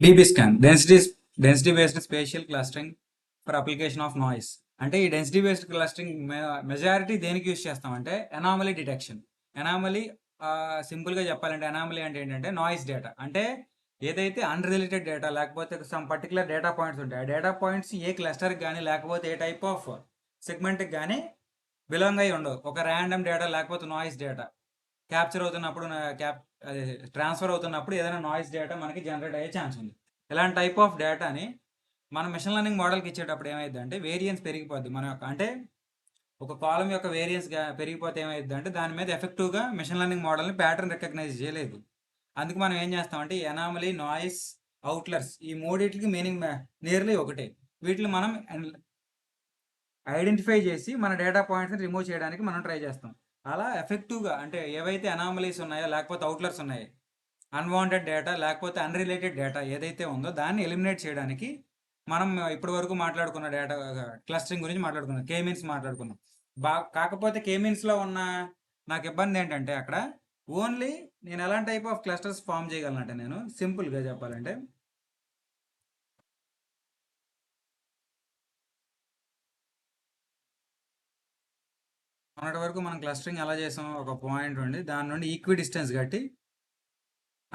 DB scan density based spatial clustering for application of noise. అంటే ఈ density based clustering majority దేనికి use చేస్తామంటే anomaly detection. Anomaly సింపుల్గా చెప్పాలంటే ఎనామలీ అంటే ఏంటంటే నాయిస్ డేటా. అంటే ఏదైతే అన్రిలేటెడ్ డేటా లేకపోతే సమ్ పర్టికులర్ డేటా పాయింట్స్ ఉంటాయి, ఆ డేటా పాయింట్స్ ఏ క్లస్టర్కి కానీ లేకపోతే ఏ టైప్ ఆఫ్ సెగ్మెంట్కి కానీ బిలాంగ్ అయి ఉండవు. ఒక ర్యాండమ్ డేటా లేకపోతే నాయిస్ డేటా క్యాప్చర్ అవుతున్నప్పుడు అదే ట్రాన్స్ఫర్ అవుతున్నప్పుడు ఏదైనా నాయిస్ డేటా మనకి జనరేట్ అయ్యే ఛాన్స్ ఉంది. ఇలాంటి టైప్ ఆఫ్ డేటాని మనం మిషన్ లెర్నింగ్ మోడల్కి ఇచ్చేటప్పుడు ఏమైంది అంటే వేరియన్స్ పెరిగిపోద్ది మన యొక్క. అంటే ఒక కాలం యొక్క వేరియన్స్ పెరిగిపోతే ఏమైంది అంటే దాని మీద ఎఫెక్టివ్గా మిషన్ లెర్నింగ్ మోడల్ని ప్యాటర్న్ రికగ్నైజ్ చేయలేదు. అందుకు మనం ఏం చేస్తామంటే ఎనామలీ, నాయిస్, అవుట్లర్స్ ఈ మూడింటికి మీనింగ్ నియర్లీ ఒకటే. వీటిని మనం ఐడెంటిఫై చేసి మన డేటా పాయింట్స్ని రిమూవ్ చేయడానికి మనం ట్రై చేస్తాం. అలా ఎఫెక్టివ్గా అంటే ఏవైతే అనామలీస్ ఉన్నాయో లేకపోతే అవుట్లర్స్ ఉన్నాయో, అన్వాంటెడ్ డేటా లేకపోతే అన్రిలేటెడ్ డేటా ఏదైతే ఉందో దాన్ని ఎలిమినేట్ చేయడానికి మనం ఇప్పటి వరకు మాట్లాడుకున్న డేటా క్లస్టరింగ్ గురించి మాట్లాడుకున్నాం, కేమీన్స్ మాట్లాడుకున్నాం. కాకపోతే కేమీన్స్లో ఉన్న నాకు ఇబ్బంది ఏంటంటే అక్కడ ఓన్లీ నేను ఎలాంటి టైప్ ఆఫ్ క్లస్టర్స్ ఫామ్ చేయగలనంటే నేను సింపుల్గా చెప్పాలంటే మొన్నటి వరకు మనం క్లస్టరింగ్ ఎలా చేసాం, ఒక పాయింట్ ఉండి దాని నుండి ఈక్వి డిస్టెన్స్ కట్టి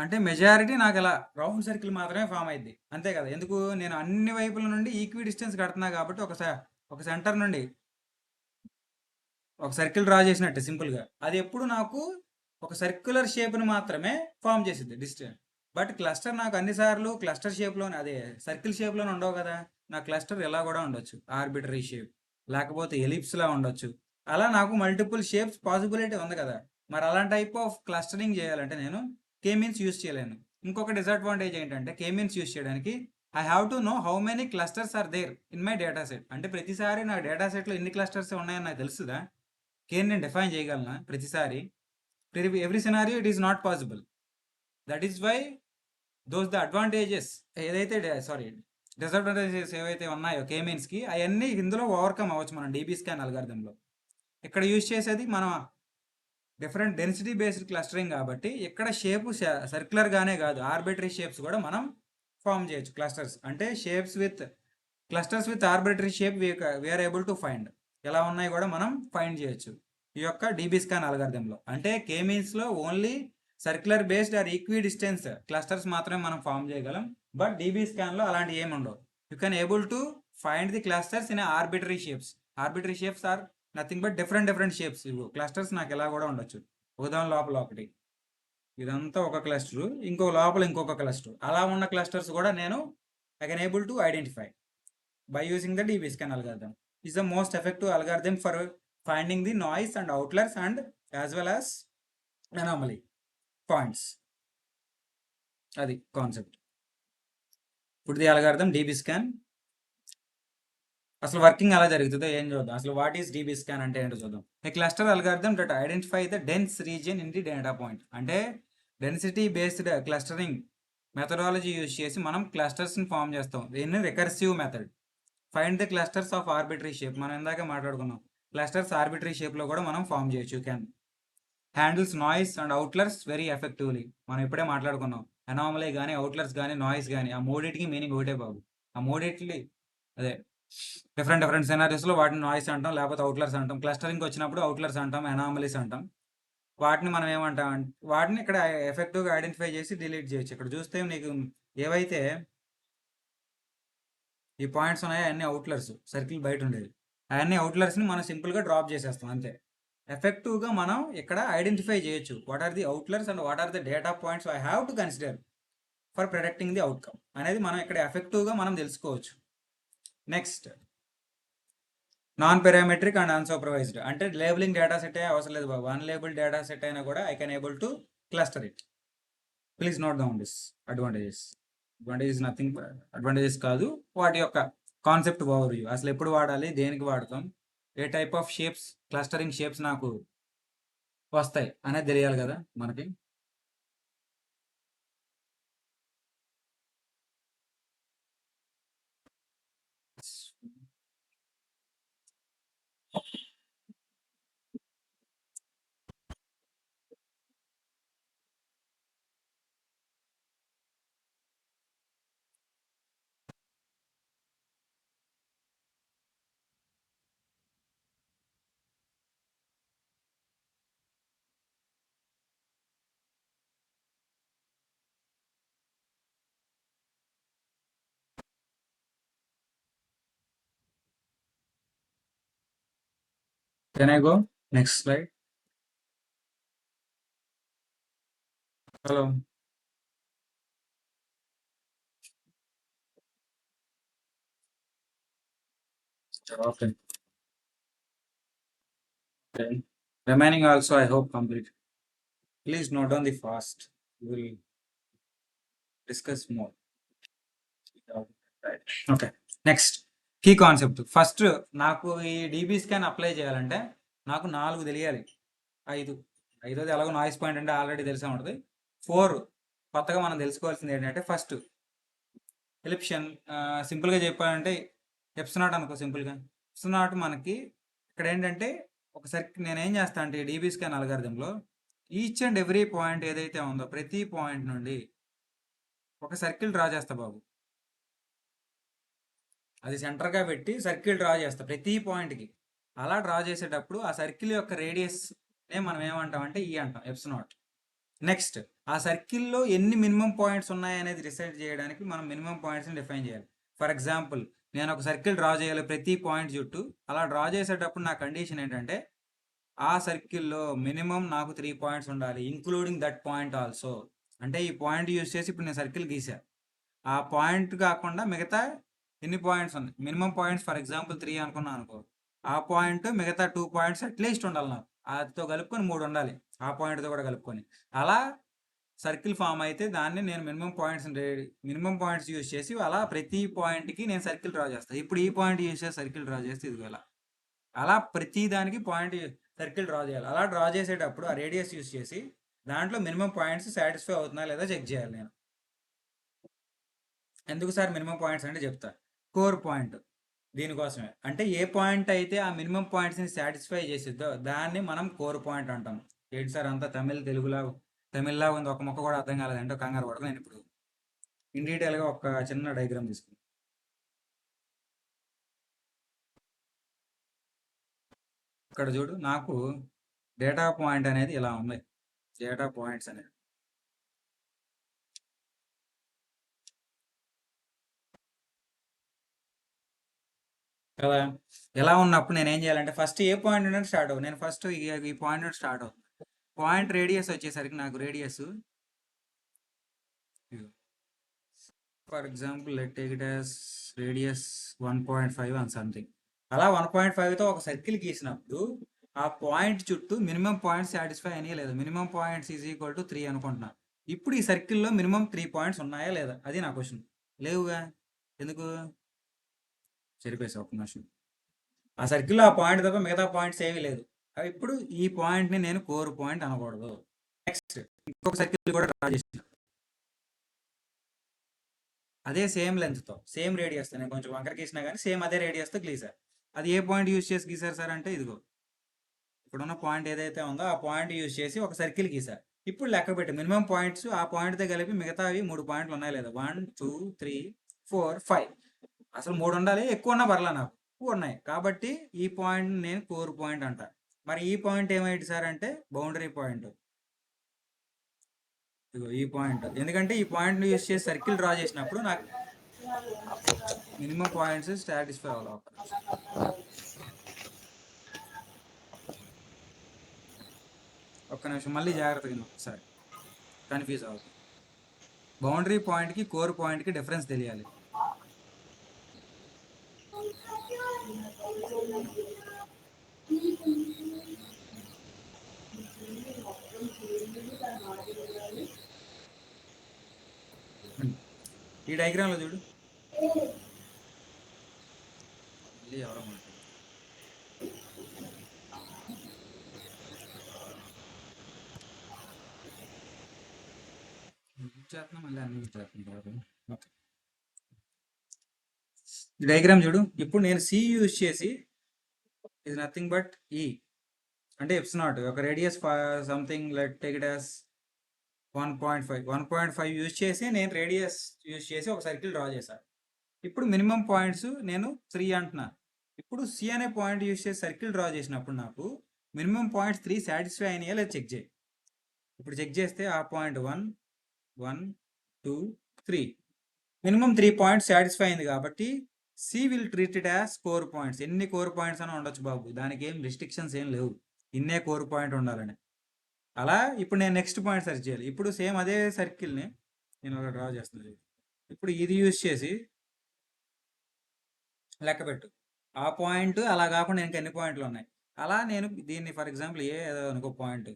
అంటే మెజారిటీ నాకు ఇలా రౌండ్ సర్కిల్ మాత్రమే ఫామ్ అయింది అంతే కదా. ఎందుకు నేను అన్ని వైపుల నుండి ఈక్వి డిస్టెన్స్ కడుతున్నా కాబట్టి ఒక సెంటర్ నుండి ఒక సర్కిల్ డ్రా చేసినట్టే సింపుల్గా అది ఎప్పుడు నాకు ఒక సర్క్యులర్ షేప్ని మాత్రమే ఫామ్ చేసింది డిస్టెన్స్. బట్ క్లస్టర్ నాకు అన్నిసార్లు క్లస్టర్ షేప్లోనే అదే సర్కిల్ షేప్లోనే ఉండవు కదా. నా క్లస్టర్ ఎలా కూడా ఉండొచ్చు, ఆర్బిటరీ షేప్ లేకపోతే ఎలిప్స్లా ఉండొచ్చు. అలా నాకు మల్టిపుల్ షేప్స్ పాసిబిలిటీ ఉంది కదా. మరి అలాంటి టైప్ ఆఫ్ క్లస్టరింగ్ చేయాలంటే నేను కేమీన్స్ యూస్ చేయలేను. ఇంకొక డిసడ్వాంటేజ్ ఏంటంటే కేమీన్స్ యూస్ చేయడానికి I have to know how many clusters are there in my data set. అంటే ప్రతిసారి నా డేటా సెట్లో ఎన్ని క్లస్టర్స్ ఉన్నాయని నాకు తెలుసుదా. కేర్ నేను డిఫైన్ చేయగలనా ప్రతిసారి? Every scenario it is not possible. That is why those the advantages ఏదైతే డిసడ్వాంటేజెస్ ఏవైతే ఉన్నాయో కేమీన్స్కి అవన్నీ ఇందులో ఓవర్కమ్ అవ్వచ్చు మనం డీబీ స్కాన్ అల్గారిథంలో. ఇక్కడ యూజ్ చేసేది మనం డిఫరెంట్ డెన్సిటీ బేస్డ్ క్లస్టరింగ్ కాబట్టి ఇక్కడ షేప్ సర్క్యులర్గానే కాదు ఆర్బిటరీ షేప్స్ కూడా మనం ఫామ్ చేయొచ్చు క్లస్టర్స్. అంటే clusters with arbitrary shape we are able to find. ఎలా ఉన్నాయి కూడా మనం ఫైండ్ చేయొచ్చు ఈ యొక్క డీబీ స్కాన్ అల్గారిథంలో. అంటే కేమీన్స్లో only circular based or equidistance clusters మాత్రమే మనం ఫామ్ చేయగలం. బట్ డీబీ స్కాన్లో అలాంటి ఏమి ఉండవు. You can able to find the clusters in arbitrary shapes. Arbitrary shapes are nothing but different shapes. ఇవి క్లస్టర్స్ నాకు ఎలా కూడా ఉండొచ్చు. ఒకదాని లోపల ఒకటి, ఇదంతా ఒక క్లస్టర్, ఇంకో లోపల ఇంకొక క్లస్టర్, అలా ఉన్న క్లస్టర్స్ కూడా నేను I can able to identify by using the DB-scan algorithm. Is the most effective algorithm for finding the noise and outliers and as well as anomaly points. అది కాన్సెప్ట్. ఇప్పుడు the algorithm DB scan. అసలు working ఎలా జరుగుతుందో ఏం చూద్దాం. అసలు what is DB scan అంటే ఏంటో చూద్దాం. A cluster algorithm that identify the dense region in the data point. అంటే density based clustering methodology use చేసి మనం క్లస్టర్స్ని ఫామ్ చేస్తాం. దీన్ని recursive method. Find the clusters of arbitrary shape. మనం ఇందాక మాట్లాడుకున్నాం క్లస్టర్స్ ఆర్బిటరీ షేప్లో కూడా మనం ఫామ్ చేయొచ్చు. Can handles noise and outliers very effectively. మనం ఇప్పుడే మాట్లాడుకున్నాం అనామలీ కానీ అవుట్లర్స్ కానీ నాయిస్ కానీ ఆ మూడింటికి మీనింగ్ ఒకటే బాబు. ఆ మూడింటికి అదే డిఫరెంట్ సినారీస్లో వాటిని నాయిస్ అంటాం లేకపోతే అవుట్లర్స్ అంటాం. క్లస్టరింగ్ వచ్చినప్పుడు అవుట్లర్స్ అంటాం, అనామలీస్ అంటాం. వాటిని మనం ఏమంటాం అంటే వాటిని ఇక్కడ ఎఫెక్టివ్గా ఐడెంటిఫై చేసి డిలీట్ చేయొచ్చు. ఇక్కడ చూస్తే నీకు ఏవైతే ఈ పాయింట్స్ ఉన్నాయో అన్ని అవుట్లర్స్, సర్కిల్ బయట ఉండేది అవన్నీ అవుట్లర్స్ని మనం సింపుల్గా డ్రాప్ చేసేస్తాం అంతే. ఎఫెక్టివ్గా మనం ఇక్కడ ఐడెంటిఫై చేయొచ్చు what are the outliers and what are the data points I have to consider for predicting the outcome అనేది మనం ఇక్కడ ఎఫెక్టివ్గా మనం తెలుసుకోవచ్చు. Next non parametric and unsupervised. అంటే లేబులింగ్ డేటా సెట్ అయ్యే అవసరం లేదు బాబు. అన్లేబుల్డ్ డేటా సెట్ అయినా కూడా I can able to cluster it. Please note down this advantages. Advantages nothing, advantages కాదు వాటి యొక్క కాన్సెప్ట్ ఓవర్ వ్యూ. అసలు ఎప్పుడు వాడాలి, దేనికి వాడతాం, ఏ type of shapes clustering shapes నాకు వస్తాయి అనేది తెలియాలి కదా మనకి. Can I go next slide? Hello. Okay. Remaining also I hope complete. Please note down the fast. Will discuss more. Okay. Next key concept. First నాకు ఈ డీబీ స్కాన్ అప్లై చేయాలంటే నాకు 4 తెలియాలి. 5 ఐదోది ఎలాగో నాయిస్ పాయింట్ అంటే ఆల్రెడీ తెలిసే ఉంటుంది. 4 కొత్తగా మనం తెలుసుకోవాల్సింది ఏంటంటే ఫస్ట్ ఎలిప్షన్. సింపుల్గా చెప్పాలంటే ఎప్సినాట్ అనుకో. సింపుల్గా ఎప్సినాట్ మనకి ఇక్కడ ఏంటంటే ఒకసారి నేను ఏం చేస్తాను అంటే డీబీ స్కాన్ అల్గారిథంలో ఈచ్ అండ్ ఎవ్రీ పాయింట్ ఏదైతే ఉందో ప్రతి పాయింట్ నుండి ఒక సర్కిల్ డ్రా చేస్తా బాబు. అది సెంటర్గా పెట్టి సర్కిల్ డ్రా చేస్తా ప్రతి పాయింట్కి. అలా డ్రా చేసేటప్పుడు ఆ సర్కిల్ యొక్క రేడియస్ మనం ఏమంటామంటే ఈ అంటాం ఎప్సినాట్. నెక్స్ట్ ఆ సర్కిల్లో ఎన్ని మినిమం పాయింట్స్ ఉన్నాయనేది డిసైడ్ చేయడానికి మనం మినిమం పాయింట్స్ని డిఫైన్ చేయాలి. ఫర్ ఎగ్జాంపుల్ నేను ఒక సర్కిల్ డ్రా చేయాలి ప్రతి పాయింట్ చుట్టూ. అలా డ్రా చేసేటప్పుడు నా కండిషన్ ఏంటంటే ఆ సర్కిల్లో మినిమం నాకు 3 పాయింట్స్ ఉండాలి, ఇంక్లూడింగ్ దట్ పాయింట్ ఆల్సో. అంటే ఈ పాయింట్ యూజ్ చేసి ఇప్పుడు నేను సర్కిల్ గీసా, ఆ పాయింట్ కాకుండా మిగతా ఎన్ని పాయింట్స్ ఉన్నాయి మినిమం పాయింట్స్, ఫర్ ఎగ్జాంపుల్ 3 అనుకున్నాను అనుకో, ఆ పాయింట్ మిగతా 2 పాయింట్స్ అట్లీస్ట్ ఉండాలి నాకు. అదితో కలుపుకొని 3 ఉండాలి, ఆ పాయింట్తో కూడా కలుపుకొని. అలా సర్కిల్ ఫామ్ అయితే దాన్ని నేను మినిమం పాయింట్స్ యూజ్ చేసి అలా ప్రతి పాయింట్కి నేను సర్కిల్ డ్రా చేస్తాను. ఇప్పుడు ఈ పాయింట్ యూజ్ చేసి సర్కిల్ డ్రా చేస్తే ఇదిగో ఇలా. అలా ప్రతి దానికి పాయింట్ సర్కిల్ డ్రా చేయాలి. అలా డ్రా చేసేటప్పుడు ఆ రేడియస్ యూజ్ చేసి దాంట్లో మినిమం పాయింట్స్ సాటిస్ఫై అవుతున్నా లేదా చెక్ చేయాలి నేను. ఎందుకు సార్ మినిమం పాయింట్స్ అంటే చెప్తా. కోర్ పాయింట్ దీనికోసమే. అంటే ఏ పాయింట్ అయితే ఆ మినిమం పాయింట్స్ని సాటిస్ఫై చేసిద్దో దాన్ని మనం కోర్ పాయింట్ అంటాం. ఏంటి సార్ అంతా తమిళ్లా ఉంది, ఒక మొక్క కూడా అర్థం కాలేదంటే కంగారు పడకు. నేను ఇప్పుడు ఇన్ డీటెయిల్గా ఒక చిన్న డయాగ్రామ్ తీసుకున్నాను. ఇక్కడ చూడు, నాకు డేటా పాయింట్ అనేది ఇలా ఉంది. డేటా పాయింట్స్ అనేది కదా. ఎలా ఉన్నప్పుడు నేను ఏం చేయాలంటే ఫస్ట్ ఏ పాయింట్ నుండి స్టార్ట్ అవ్వు. నేను ఫస్ట్ ఈ పాయింట్ నుండి స్టార్ట్ అవుతుంది. పాయింట్ రేడియస్ వచ్చేసరికి నాకు radius for example let take it as radius 1.5 and something. అలా 1.5తో ఒక సర్కిల్ గీసినప్పుడు ఆ పాయింట్ చుట్టూ మినిమం పాయింట్స్ సాటిస్ఫై అయినాయా లేదా, minimum points is equal to 3 అనుకుంటున్నా. ఇప్పుడు ఈ సర్కిల్లో మినిమం 3 పాయింట్స్ ఉన్నాయా లేదా, అది నా క్వశ్చన్. లేవుగా, ఎందుకు సరిపోయి ఒక నిమిషం. ఆ సర్కిల్లో ఆ పాయింట్ తప్ప మిగతా పాయింట్స్ ఏమీ లేదు. ఇప్పుడు ఈ పాయింట్ని నేను కోర్ పాయింట్ అనకూడదు. నెక్స్ట్ ఇంకొక సర్కిల్ కూడా డ్రా చేసిన అదే సేమ్ లెంత్తో సేమ్ రేడియస్తో, నేను కొంచెం వంకర గీసినా కానీ సేమ్ అదే రేడియస్తో గీసారు. అది ఏ పాయింట్ యూజ్ చేసి గీసారు సార్ అంటే ఇదిగో ఇప్పుడున్న పాయింట్ ఏదైతే ఉందో ఆ పాయింట్ యూజ్ చేసి ఒక సర్కిల్ గీసారు. ఇప్పుడు లెక్క పెట్టి మినిమం పాయింట్స్ ఆ పాయింట్తో కలిపి మిగతావి 3 పాయింట్లు ఉన్నాయి లేదా, 1 2 3 4 5. అసలు 3 ఉండాలి, ఎక్కువ ఉన్నా పర్లా, నాకు ఎక్కువ ఉన్నాయి కాబట్టి ఈ పాయింట్ నేను కోర్ పాయింట్ అంట. మరి ఈ పాయింట్ ఏమైంది సార్ అంటే బౌండరీ పాయింట్. ఈ పాయింట్ ఎందుకంటే ఈ పాయింట్ యూజ్ చేసి సర్కిల్ డ్రా చేసినప్పుడు నాకు మినిమం పాయింట్స్ సాటిస్ఫై అవ్వాలి. ఒక్క నిమిషం మళ్ళీ జాగ్రత్తగా ఒకసారి కన్ఫ్యూజ్ అవుతుంది. బౌండరీ పాయింట్కి కోర్ పాయింట్కి డిఫరెన్స్ తెలియాలి. ఈ డయాగ్రామ్లో చూడు, మళ్ళీ ఎవరో మాట్లాడు చేస్తున్నా, మళ్ళీ అన్ని చేస్తున్నారు. డయాగ్రామ్ చూడు. ఇప్పుడు నేను సి యూజ్ చేసి ఇది నథింగ్ బట్ ఈ అంటే ఎప్సినాట్ ఒక radius something let take it as 1.5 use చేసి నేను రేడియస్ యూజ్ చేసి ఒక సర్కిల్ డ్రా చేశాను. ఇప్పుడు మినిమం పాయింట్స్ నేను 3 అంటున్నా. ఇప్పుడు సి అనే పాయింట్ యూజ్ చేసి సర్కిల్ డ్రా చేసినప్పుడు నాకు మినిమం పాయింట్స్ 3 సాటిస్ఫై అయినాయా లేదా చెక్ చేయి. ఇప్పుడు చెక్ చేస్తే ఆ పాయింట్ 1 1 2 3 మినిమం 3 పాయింట్స్ సాటిస్ఫై అయింది కాబట్టి C will treated as core points. ఎన్ని కోర్ పాయింట్స్ అని ఉండొచ్చు బాబు, దానికి ఏం రిస్ట్రిక్షన్స్ ఏం లేవు, ఇన్నే కోర్ పాయింట్ ఉండాలని. అలా ఇప్పుడు నేను నెక్స్ట్ పాయింట్ సెర్చ్ చేయాలి. ఇప్పుడు సేమ్ అదే సర్కిల్ని నేను అలా డ్రా చేస్తాను. ఇప్పుడు ఇది యూజ్ చేసి లెక్క పెట్టు. ఆ పాయింట్ అలా కాకుండా ఇంకా ఎన్ని పాయింట్లు ఉన్నాయి. అలా నేను దీన్ని ఫర్ ఎగ్జాంపుల్ ఏదో అనుకో పాయింట్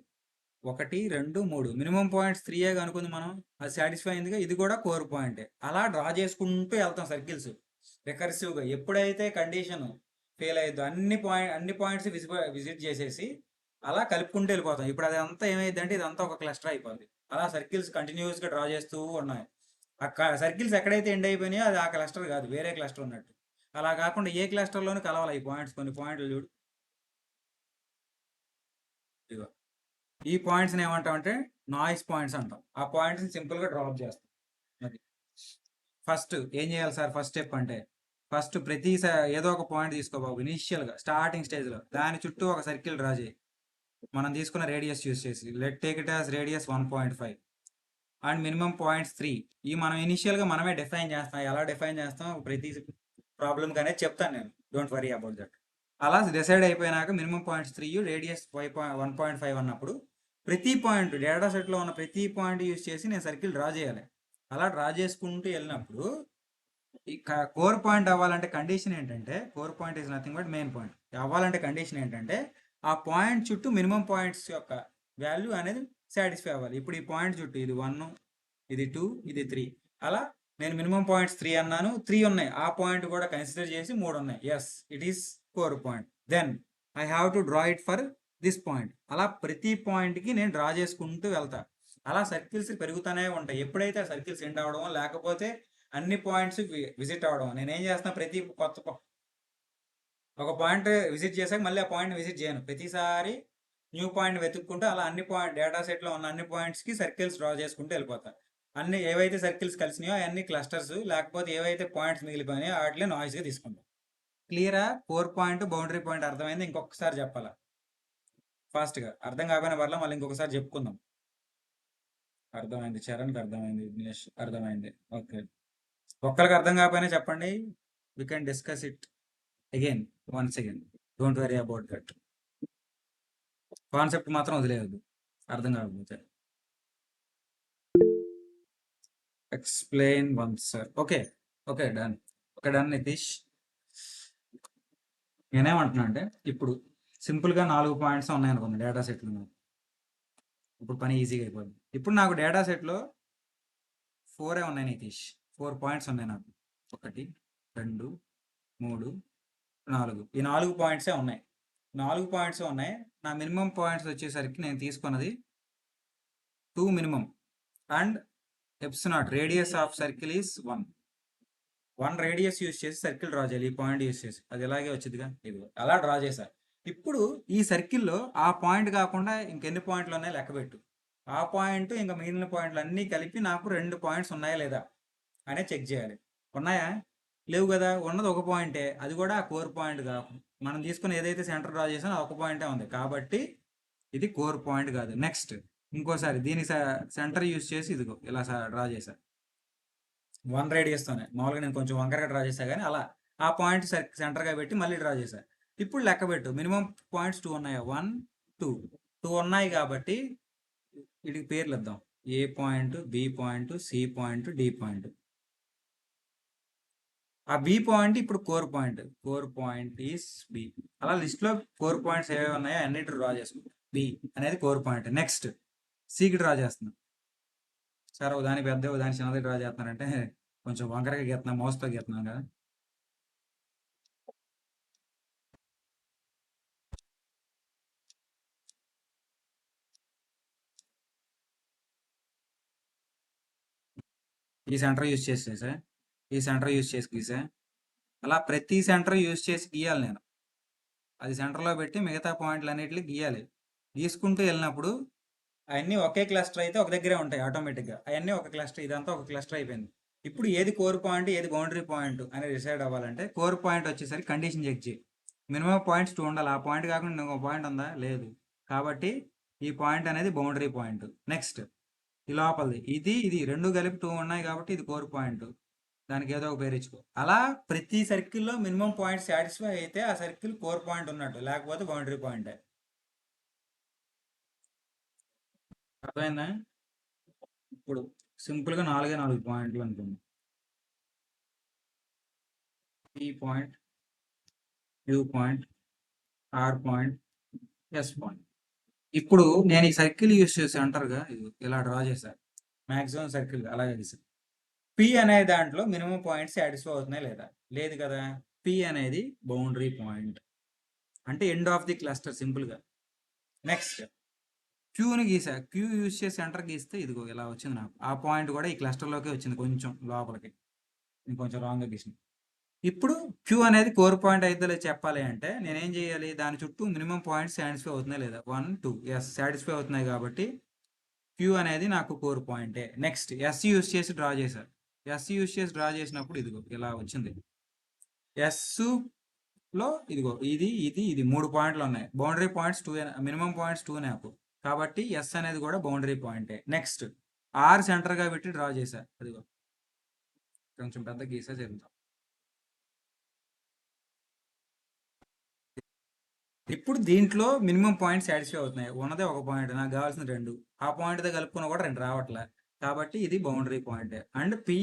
1 2 3 మినిమం పాయింట్స్ 3 అనుకుంది మనం, అది సాటిస్ఫై అయిందిగా, ఇది కూడా కోర్ పాయింటే. అలా డ్రా చేసుకుంటూ వెళ్తాం సర్కిల్స్ రికర్సివ్గా. ఎప్పుడైతే కండిషన్ ఫెయిల్ అయ్యిద్దో అన్ని పాయింట్స్ విజిట్ చేసేసి అలా కలుపుకుంటూ వెళ్ళిపోతాం. ఇప్పుడు అదంతా ఏమైంది అంటే ఇదంతా ఒక క్లస్టర్ అయిపోద్ది. అలా సర్కిల్స్ కంటిన్యూస్గా డ్రా చేస్తూ ఉన్నాయి. ఆ సర్కిల్స్ ఎక్కడైతే ఎండ్ అయిపోయినాయో అది ఆ క్లస్టర్ కాదు, వేరే క్లస్టర్ ఉన్నట్టు. అలా కాకుండా ఏ క్లస్టర్లోనూ కలవాలి ఈ పాయింట్స్. కొన్ని పాయింట్లు చూడు, ఇదిగో ఈ పాయింట్స్ని ఏమంటామంటే నాయిస్ పాయింట్స్ అంటాం. ఆ పాయింట్స్ని సింపుల్గా డ్రాప్ చేస్తాం. అది ఫస్ట్ ఏం చేయాలి సార్, ఫస్ట్ స్టెప్ అంటే ఫస్ట్ ఏదో ఒక పాయింట్ తీసుకో బాబు, ఇనీషియల్గా స్టార్టింగ్ స్టేజ్లో దాని చుట్టూ ఒక సర్కిల్ డ్రా చేయి. మనం తీసుకున్న రేడియస్ యూస్ చేసి let take it as radius 1.5 and minimum points 3. ఈ మనం ఇనిషియల్గా మనమే డిఫైన్ చేస్తాం. ఎలా డిఫైన్ చేస్తాం ప్రతి ప్రాబ్లమ్కి అనేది చెప్తాను నేను, డోంట్ వరీ అబౌట్ దట్. అలా డిసైడ్ అయిపోయినాక మినిమం పాయింట్స్ 3 రేడియస్ 1.5 అన్నప్పుడు ప్రతి పాయింట్ డేటా సెట్లో ఉన్న ప్రతి పాయింట్ యూస్ చేసి నేను సర్కిల్ డ్రా చేయాలి. అలా డ్రా చేసుకుంటూ వెళ్ళినప్పుడు ఈ కోర్ పాయింట్ అవ్వాలంటే కండిషన్ ఏంటంటే, core point is nothing but main point అవ్వాలంటే కండిషన్ ఏంటంటే ఆ పాయింట్ చుట్టూ మినిమం పాయింట్స్ యొక్క వాల్యూ అనేది సాటిస్ఫై అవ్వాలి. ఇప్పుడు ఈ పాయింట్ చుట్టూ ఇది 1, ఇది 2, ఇది 3, అలా నేను మినిమం పాయింట్స్ 3 అన్నాను, 3 ఉన్నాయి. ఆ పాయింట్ కూడా కన్సిడర్ చేసి 3 ఉన్నాయి. Yes, it is core point. Then I have to draw it for this point. అలా ప్రతి పాయింట్కి నేను డ్రా చేసుకుంటూ వెళ్తా. అలా సర్కిల్స్ పెరుగుతూనే ఉంటాయి. ఎప్పుడైతే సర్కిల్స్ ఎండ్ అవడం లేకపోతే అన్ని పాయింట్స్ విజిట్ అవడం, నేనేం చేస్తున్నా ప్రతి ఒక పాయింట్ విజిట్ చేశాక మళ్ళీ ఆ పాయింట్ విజిట్ చేయను. ప్రతిసారి న్యూ పాయింట్ వెతుక్కుంటూ అలా అన్ని పాయింట్ డేటా సెట్లో ఉన్న అన్ని పాయింట్స్కి సర్కిల్స్ డ్రా చేసుకుంటూ వెళ్ళిపోతాను. అన్ని ఏవైతే సర్కిల్స్ కలిసినాయో అవన్నీ క్లస్టర్స్, లేకపోతే ఏవైతే పాయింట్స్ మిగిలిపోయినాయో వాటిలో నాయిస్గా తీసుకుంటాం. క్లియరా? కోర్ పాయింట్ బౌండరీ పాయింట్ అర్థమైంది? ఇంకొకసారి చెప్పాలా ఫాస్ట్గా? అర్థం కాకపోయినా పర్లా, మళ్ళీ ఇంకొకసారి చెప్పుకుందాం. అర్థమైంది, చరణ్కి అర్థమైంది, దినేష్ అర్థమైంది. ఓకే, ఒక్కరికి అర్థం కాకపోయినా చెప్పండి, we can discuss it again once again. Don't worry about that. Concept మాత్రం వదిలేయద్దు అర్థం కాకపోతే. Explain once sir. Okay okay, done. Okay done Nitish. నేనేమంటున్నా అంటే ఇప్పుడు సింపుల్గా 4 పాయింట్స్ ఉన్నాయనుకోండి డేటా సెట్లో. ఇప్పుడు పని ఈజీగా అయిపోద్ది. ఇప్పుడు నాకు డేటా సెట్లో 4 ఉన్నాయి నితీష్, 4 పాయింట్స్ ఉన్నాయి నాకు. 1 2 3 4. ఈ 4 పాయింట్సే ఉన్నాయి. 4 పాయింట్స్ ఉన్నాయి. నా మినిమం పాయింట్స్ వచ్చేసరికి నేను తీసుకున్నది 2 minimum and epsilon radius of circle is 1 radius use చేసి సర్కిల్ డ్రా చేయాలి. ఈ పాయింట్ యూస్ చేసి అది ఇలాగే వచ్చిందిగా, ఇది అలా డ్రా చేశా. ఇప్పుడు ఈ సర్కిల్లో ఆ పాయింట్ కాకుండా ఇంకెన్ని పాయింట్లు ఉన్నాయో లెక్క పెట్టు. ఆ పాయింట్ ఇంకా మిగిలిన పాయింట్లు అన్నీ కలిపి నాకు 2 పాయింట్స్ ఉన్నాయా లేదా అనే చెక్ చేయాలి. ఉన్నాయా? లేవు కదా. ఉన్నది ఒక పాయింటే, అది కూడా ఆ కోర్ పాయింట్ కాదు. మనం తీసుకుని ఏదైతే సెంటర్ డ్రా చేసానో ఒక పాయింటే ఉంది, కాబట్టి ఇది కోర్ పాయింట్ కాదు. నెక్స్ట్ ఇంకోసారి దీని సెంటర్ యూస్ చేసి ఇదిగో ఇలా డ్రా చేశా 1 రేడియస్తోనే. మామూలుగా నేను కొంచెం వంకరగా డ్రా చేశా కానీ అలా ఆ పాయింట్ సెంటర్గా పెట్టి మళ్ళీ డ్రా చేశా. ఇప్పుడు లెక్క పెట్టు, మినిమం పాయింట్స్ 2 ఉన్నాయా? 1 2 ఉన్నాయి కాబట్టి వీటికి పేర్లు ఇద్దాం. A point, B point, C point, D point. ఆ బి పాయింట్ ఇప్పుడు core point. Core point is B. అలా లిస్ట్లో కోర్ పాయింట్స్ ఏవేవి ఉన్నాయో అన్నిటి డ్రా చేసుకుంటాం. బి అనేది కోర్ పాయింట్. నెక్స్ట్ సికి డ్రా చేస్తున్నాం. సార్ దాని పెద్ద దాని చిన్నది డ్రా చేస్తున్నారంటే కొంచెం వంకరగా గీస్తున్నాం, మౌస్తో గీస్తున్నాం కదా. ఈ సెంటర్ యూజ్ చేసేసా, ఈ సెంటర్ యూజ్ చేసి గీసా. అలా ప్రతి సెంటర్ యూజ్ చేసి గీయాలి నేను. అది సెంటర్లో పెట్టి మిగతా పాయింట్లు అన్నిటిని గీయాలి. గీసుకుంటూ వెళ్ళినప్పుడు అవన్నీ ఒకే క్లస్టర్ అయితే ఒక దగ్గరే ఉంటాయి ఆటోమేటిక్గా. అవన్నీ ఒక క్లస్టర్, ఇదంతా ఒక క్లస్టర్ అయిపోయింది. ఇప్పుడు ఏది కోర్ పాయింట్, ఏది బౌండరీ పాయింట్ అనేది డిసైడ్ అవ్వాలంటే కోర్ పాయింట్ వచ్చేసరికి కండిషన్ చెక్ చేయి. మినిమం పాయింట్స్ 2 ఉండాలి. ఆ పాయింట్ కాకుండా ఇంకో పాయింట్ ఉందా? లేదు. కాబట్టి ఈ పాయింట్ అనేది బౌండరీ పాయింట్. నెక్స్ట్ ఈ లోపలిది ఇది 2 కలిపి 2 ఉన్నాయి కాబట్టి ఇది కోర్ పాయింట్. దానికి ఏదో ఒక పేరు ఇచ్చుకో. అలా ప్రతి సర్కిల్లో మినిమం పాయింట్ సాటిస్ఫై అయితే ఆ సర్కిల్ కోర్ పాయింట్ ఉన్నట్టు, లేకపోతే బౌండరీ పాయింట్. అర్థమైందా? ఇప్పుడు సింపుల్గా 4 పాయింట్లు అనుకుందాం. ఈ point, U point, R point, S point. ఇప్పుడు నేను ఈ సర్కిల్ యూస్ చేసి అంటారుగా, ఇది ఇలా డ్రా చేశాను, మ్యాక్సిమం సర్కిల్ అలాగే గీసాను. పి అనే దాంట్లో మినిమం పాయింట్ సాటిస్ఫై అవుతున్నాయి లేదా? లేదు కదా. పి అనేది బౌండరీ పాయింట్, అంటే ఎండ్ ఆఫ్ ది క్లస్టర్ సింపుల్గా. నెక్స్ట్ క్యూని గీసా, క్యూ యూస్ చేసి సెంటర్ గీస్తే ఇదిగో ఇలా వచ్చింది నాకు. ఆ పాయింట్ కూడా ఈ క్లస్టర్లోకి వచ్చింది, కొంచెం లోపలికి, ఇంకొంచెం రాంగ్గా గీసింది. ఇప్పుడు క్యూ అనేది కోర్ పాయింట్ అయితే చెప్పాలి అంటే నేనేం చేయాలి? దాని చుట్టూ మినిమం పాయింట్ సాటిస్ఫై అవుతున్నాయి లేదా? 1 2 ఎస్ సాటిస్ఫై అవుతున్నాయి కాబట్టి క్యూ అనేది నాకు కోర్ పాయింటే. నెక్స్ట్ ఎస్ యూస్ చేసి డ్రా చేశారు. ఎస్ యూస్ చేసి డ్రా చేసినప్పుడు ఇదిగో ఇలా వచ్చింది. ఎస్ లో ఇదిగో ఇది ఇది ఇది 3 పాయింట్లు ఉన్నాయి. బౌండరీ పాయింట్స్ 2, మినిమం పాయింట్స్ 2 నాకు, కాబట్టి ఎస్ అనేది కూడా బౌండరీ పాయింటే. నెక్స్ట్ ఆర్ సెంటర్గా పెట్టి డ్రా చేశారు. అదిగో కొంచెం పెద్ద గీసా జరుగుతాం. ఇప్పుడు దీంట్లో మినిమం పాయింట్ సాటిస్ఫై అవుతున్నాయి. ఉన్నదే ఒక పాయింట్, నాకు కావాల్సిన 2. ఆ పాయింట్తో కలుపుకున్న కూడా 2 రావట్లే, కాబట్టి ఇది boundary point. And P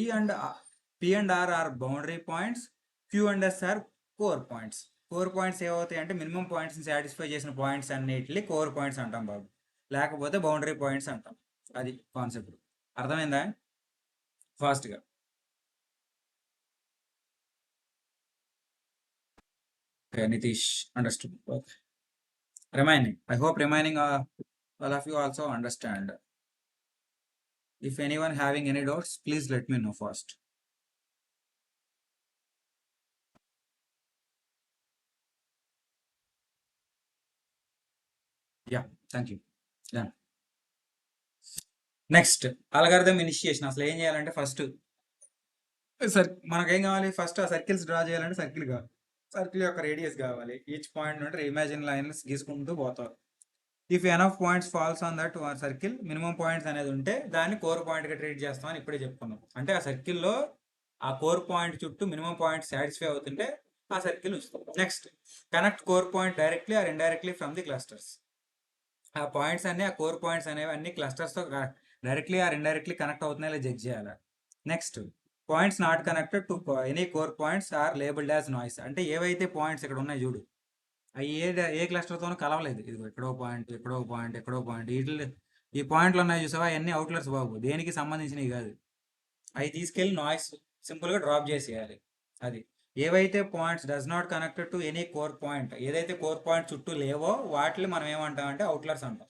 and R are boundary points, Q and S are core points. Core points ఏమవుతాయి అంటే మినిమం పాయింట్స్ని సాటిస్ఫై చేసిన పాయింట్స్ అన్నిటిని కోర్ పాయింట్స్ అంటాం బాబు, లేకపోతే బౌండరీ పాయింట్స్ అంటాం. అది కాన్సెప్ట్. అర్థమైందా? ఫాస్ట్గా. Okay, Nitish, understood. Okay. Remaining. I hope remaining all of you also understand. If anyone having any doubts, please let me know first. Yeah, thank you. Done. Next algorithm initiation. అసలు ఏం చేయాలంటే first మనకేం కావాలి? First ఆ circles draw చేయాలంటే circle కావాలి, circle యొక్క radius కావాలి. ఈచ్ పాయింట్ నుండి ఇమాజిన్ లైన్స్ గీసుకుంటూ పోతారు. If enough points falls on that circle, minimum points అనేది ఉంటే దాన్ని కోర్ పాయింట్గా ట్రీట్ చేస్తామని ఇప్పుడే చెప్పుకున్నాం. అంటే ఆ సర్కిల్లో ఆ కోర్ పాయింట్ చుట్టూ మినిమం పాయింట్ సాటిస్ఫై అవుతుంటే ఆ సర్కిల్ ఉంచుతాం. Next connect core point directly or indirectly from the clusters. ఆ పాయింట్స్ అన్ని, ఆ కోర్ పాయింట్స్ అనేవి అన్ని క్లస్టర్స్తో డైరెక్ట్లీ ఆర్ ఇండైరెక్ట్లీ కనెక్ట్ అవుతున్నాయి లేదా చెక్ చేయాలి. Next points not connected to any core points are labelled as noise. అంటే ఏవైతే పాయింట్స్ ఇక్కడ ఉన్నాయి చూడు, అవి ఏ క్లస్టర్తోనూ కలవలేదు. ఇదిగో ఎక్కడో పాయింట్, ఎక్కడో పాయింట్, ఎక్కడో పాయింట్, ఈ పాయింట్లు ఉన్నాయి చూసావా, అవన్నీ అవుట్లర్స్ బాబు, దేనికి సంబంధించినవి కాదు. అవి తీసుకెళ్ళి నాయిస్ సింపుల్గా డ్రాప్ చేసేయాలి. అది ఏవైతే points does not connected to any core point, ఏదైతే కోర్ పాయింట్ చుట్టూ లేవో వాటిని మనం ఏమంటామంటే అవుట్లర్స్ అంటాం.